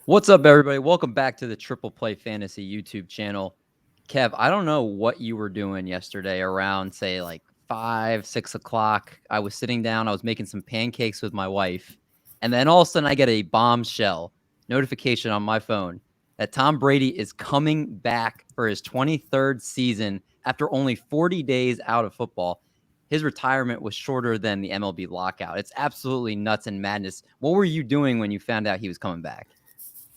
What's up, everybody? Welcome back to the Triple Play Fantasy YouTube channel. Kev, I don't know what you were doing yesterday around, say, like 5, 6 o'clock. I was sitting down, I was making some pancakes with my wife, and then all of a sudden I get a bombshell notification on my phone that Tom Brady is coming back for his 23rd season after only 40 days out of football. His retirement was shorter than the MLB lockout. It's absolutely nuts and madness. What were you doing when you found out he was coming back?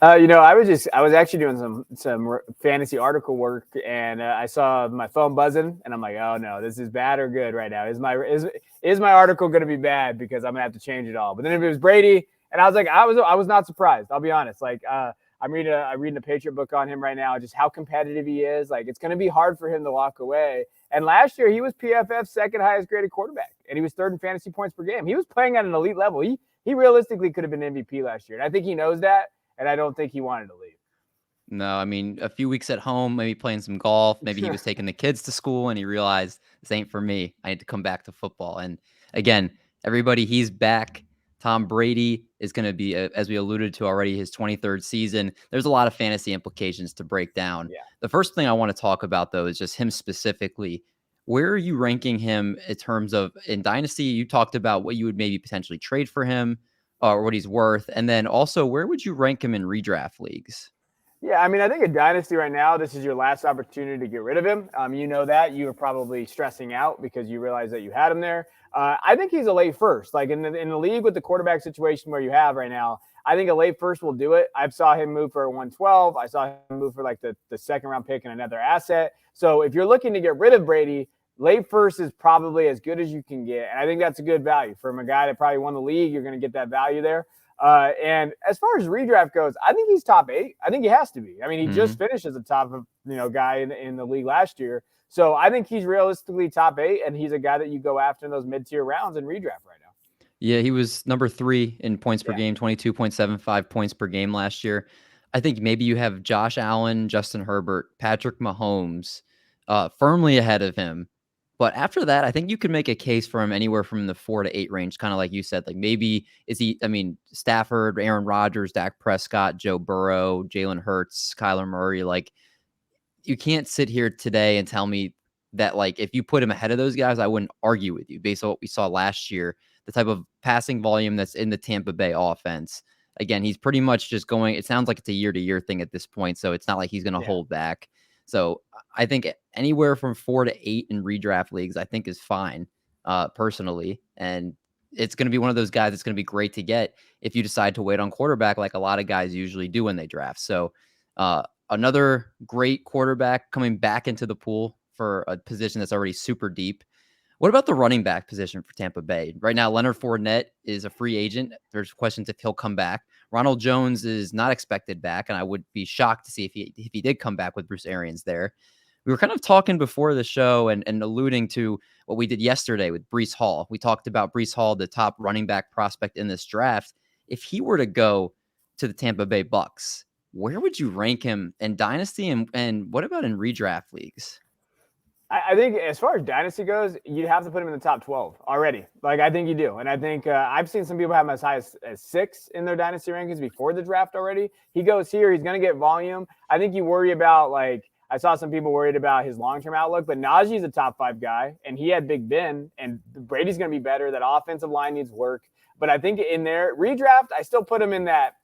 I was actually doing some fantasy article work, and I saw my phone buzzing, and I'm like, oh no, this is bad or good right now. Is my article going to be bad because I'm gonna have to change it all? But then if it was Brady, and I was like, I was not surprised. I'll be honest. Like, I'm reading a Patriot book on him right now, just how competitive he is. Like, it's going to be hard for him to walk away. And last year he was PFF's second highest graded quarterback, and he was third in fantasy points per game. He was playing at an elite level. He realistically could have been MVP last year, and I think he knows that. And I don't think he wanted to leave. No, I mean, a few weeks at home, maybe playing some golf. Maybe he was taking the kids to school and he realized this ain't for me. I need to come back to football. And again, everybody, he's back. Tom Brady is going to be, as we alluded to already, his 23rd season. There's a lot of fantasy implications to break down. Yeah. The first thing I want to talk about, though, is just him specifically. Where are you ranking him in terms of in Dynasty? You talked about what you would maybe potentially trade for him or what he's worth. And then also, where would you rank him in redraft leagues? Yeah, I mean, I think a dynasty right now, this is your last opportunity to get rid of him. You know that. You were probably stressing out because you realized that you had him there. I think he's a late first. Like in the league with the quarterback situation where you have right now, I think a late first will do it. I saw him move for a 112. I saw him move for like the second round pick and another asset. So if you're looking to get rid of Brady, late first is probably as good as you can get. And I think that's a good value from a guy that probably won the league. You're going to get that value there. And as far as redraft goes, I think he's top 8. I think he has to be. I mean, he just finished as a top guy in the league last year. So I think he's realistically top 8, and he's a guy that you go after in those mid-tier rounds in redraft right now. Yeah, he was number 3 in points per game, 22.75 points per game last year. I think maybe you have Josh Allen, Justin Herbert, Patrick Mahomes firmly ahead of him. But after that, I think you could make a case for him anywhere from the 4 to 8 range, kind of like you said. Like maybe Stafford, Aaron Rodgers, Dak Prescott, Joe Burrow, Jalen Hurts, Kyler Murray. Like, you can't sit here today and tell me that, like, if you put him ahead of those guys, I wouldn't argue with you based on what we saw last year, the type of passing volume that's in the Tampa Bay offense. Again, he's pretty much just going, it sounds like it's a year-to-year thing at this point, so it's not like he's going to hold back. So I think anywhere from 4 to 8 in redraft leagues, I think is fine, personally. And it's going to be one of those guys that's going to be great to get if you decide to wait on quarterback like a lot of guys usually do when they draft. So another great quarterback coming back into the pool for a position that's already super deep. What about the running back position for Tampa Bay? Right now, Leonard Fournette is a free agent. There's questions if he'll come back. Ronald Jones is not expected back, and I would be shocked to see if he did come back with Bruce Arians there. We were kind of talking before the show and alluding to what we did yesterday with Breece Hall. We talked about Breece Hall, the top running back prospect in this draft. If he were to go to the Tampa Bay Bucs, where would you rank him in Dynasty, and what about in redraft leagues? I think as far as dynasty goes, you'd have to put him in the top 12 already. Like, I think you do. And I think I've seen some people have him as high as 6 in their dynasty rankings before the draft already. He goes here. He's going to get volume. I think you worry about, like, I saw some people worried about his long-term outlook, but Najee's a top 5 guy, and he had Big Ben, and Brady's going to be better. That offensive line needs work. But I think in their redraft, I still put him in that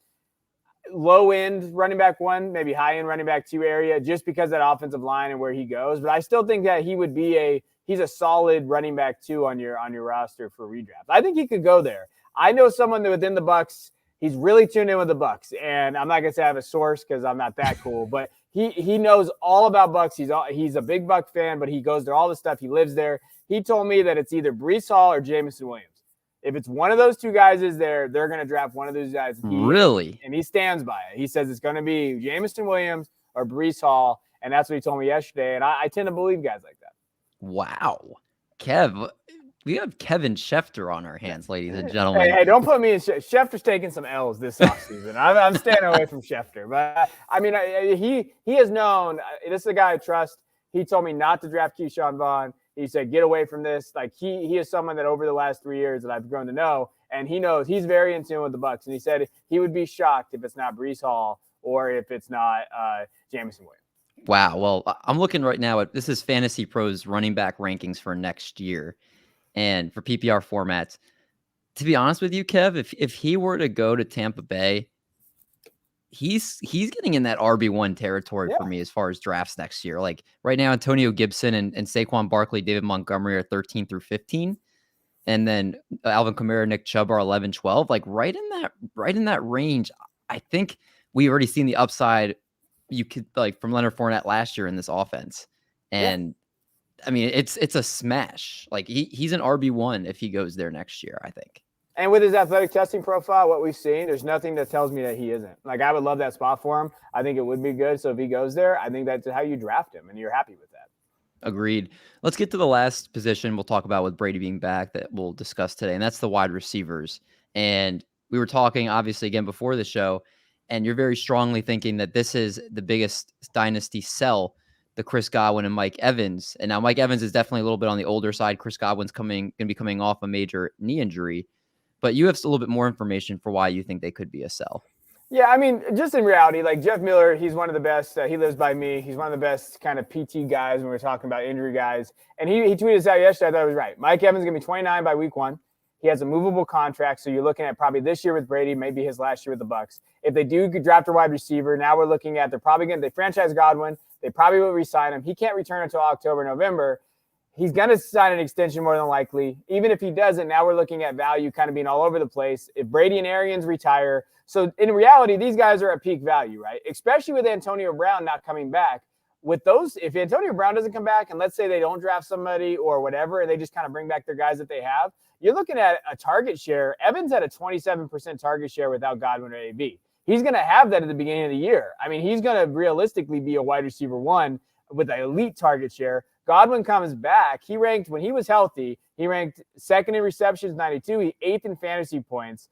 low-end running back 1, maybe high-end running back 2 area, just because that offensive line and where he goes. But I still think that he would be he's a solid running back 2 on your roster for redraft. I think he could go there. I know someone that within the Bucs, he's really tuned in with the Bucs, and I'm not gonna say I have a source because I'm not that cool, but he knows all about Bucs. He's a big Buc fan, but he goes to all the stuff. He lives there. He told me that it's either Breece Hall or Jameson Williams. If it's one of those 2 guys is there, they're going to draft one of those guys. Really? And he stands by it. He says it's going to be Jameson Williams or Breece Hall, and that's what he told me yesterday. And I tend to believe guys like that. Wow. Kev, we have Kevin Schefter on our hands, ladies and gentlemen. Hey, don't put me in. Schefter's taking some L's this offseason. I'm staying away from Schefter. But, I mean, he has known. This is a guy I trust. He told me not to draft Keyshawn Vaughn. He said, get away from this. Like, he is someone that over the last 3 years that I've grown to know. And he knows he's very in tune with the Bucs. And he said he would be shocked if it's not Breece Hall or if it's not Jamison Williams. Wow. Well, I'm looking right now at this is Fantasy Pros running back rankings for next year and for PPR formats. To be honest with you, Kev, if he were to go to Tampa Bay, he's getting in that RB1 territory for me as far as drafts next year. Like right now, Antonio Gibson and Saquon Barkley, David Montgomery are 13 through 15. And then Alvin Kamara, Nick Chubb are 11, 12. Like right in that range. I think we already seen the upside you could like from Leonard Fournette last year in this offense. And I mean, it's a smash. Like he's an RB1 if he goes there next year, I think. And with his athletic testing profile, what we've seen, there's nothing that tells me that he isn't. Like, I would love that spot for him. I think it would be good. So if he goes there, I think that's how you draft him, and you're happy with that. Agreed. Let's get to the last position we'll talk about with Brady being back that we'll discuss today, and that's the wide receivers. And we were talking, obviously, again, before the show, and you're very strongly thinking that this is the biggest dynasty sell, the Chris Godwin and Mike Evans. And now Mike Evans is definitely a little bit on the older side. Chris Godwin's going to be coming off a major knee injury. But you have a little bit more information for why you think they could be a sell. Yeah, I mean, just in reality, like Jeff Miller, he's one of the best. He lives by me. He's one of the best kind of PT guys when we're talking about injury guys. And he tweeted us out yesterday. I thought it was right. Mike Evans is going to be 29 by week 1. He has a movable contract, so you're looking at probably this year with Brady, maybe his last year with the Bucs. If they do draft a wide receiver, now we're looking at they franchise Godwin. They probably will re-sign him. He can't return until October, November. He's going to sign an extension more than likely. Even if he doesn't, now we're looking at value kind of being all over the place. If Brady and Arians retire, so in reality, these guys are at peak value, right? Especially with Antonio Brown not coming back. With those, if Antonio Brown doesn't come back, and let's say they don't draft somebody or whatever, and they just kind of bring back their guys that they have, you're looking at a target share. Evans had a 27% target share without Godwin or AB. He's going to have that at the beginning of the year. I mean, he's going to realistically be a wide receiver 1 with an elite target share. Godwin comes back. He ranked, when he was healthy, he ranked 2nd in receptions, 92. He 8th in fantasy points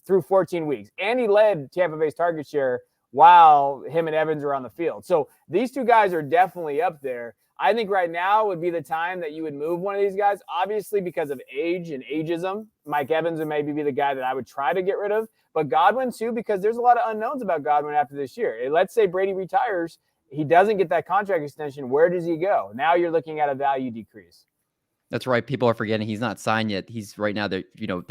through 14 weeks. And he led Tampa Bay's target share while him and Evans are on the field. So these two guys are definitely up there. I think right now would be the time that you would move one of these guys, obviously because of age and ageism. Mike Evans would maybe be the guy that I would try to get rid of. But Godwin, too, because there's a lot of unknowns about Godwin after this year. Let's say Brady retires. He doesn't get that contract extension. Where does he go? Now you're looking at a value decrease. That's right. People are forgetting he's not signed yet. He's right now, they're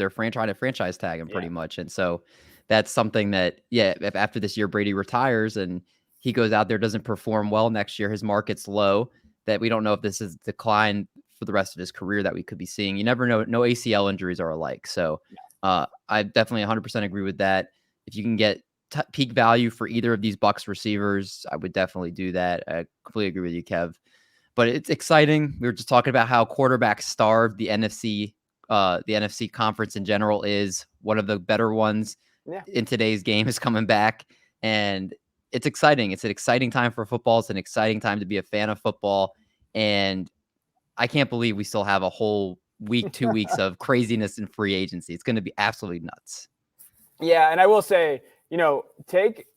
trying to franchise tag him pretty much. And so that's something that, if after this year Brady retires and he goes out there, doesn't perform well next year, his market's low, that we don't know if this is decline for the rest of his career that we could be seeing. You never know. No ACL injuries are alike. So I definitely 100% agree with that. If you can get peak value for either of these Bucs receivers, I would definitely do that. I completely agree with you, Kev. But it's exciting. We were just talking about how quarterback starved the NFC conference in general is. One of the better ones in today's game is coming back, and it's exciting. It's an exciting time for football. It's an exciting time to be a fan of football, and I can't believe we still have a whole week, 2 weeks of craziness in free agency. It's going to be absolutely nuts. Yeah, and I will say,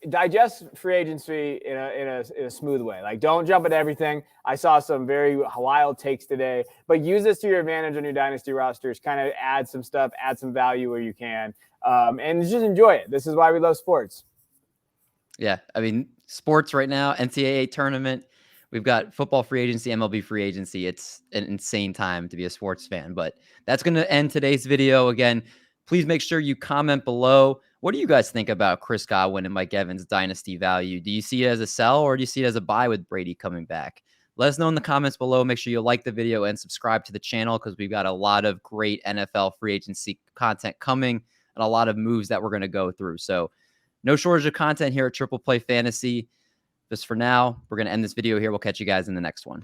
digest free agency in a smooth way. Like, don't jump at everything. I saw some very wild takes today, but use this to your advantage on your dynasty rosters. Kind of add some stuff, add some value where you can, and just enjoy it. This is why we love sports. Yeah, I mean, sports right now, NCAA tournament. We've got football free agency, MLB free agency. It's an insane time to be a sports fan, but that's going to end today's video. Again, please make sure you comment below. What do you guys think about Chris Godwin and Mike Evans' dynasty value? Do you see it as a sell or do you see it as a buy with Brady coming back? Let us know in the comments below. Make sure you like the video and subscribe to the channel because we've got a lot of great NFL free agency content coming and a lot of moves that we're going to go through. So no shortage of content here at Triple Play Fantasy. Just for now, we're going to end this video here. We'll catch you guys in the next one.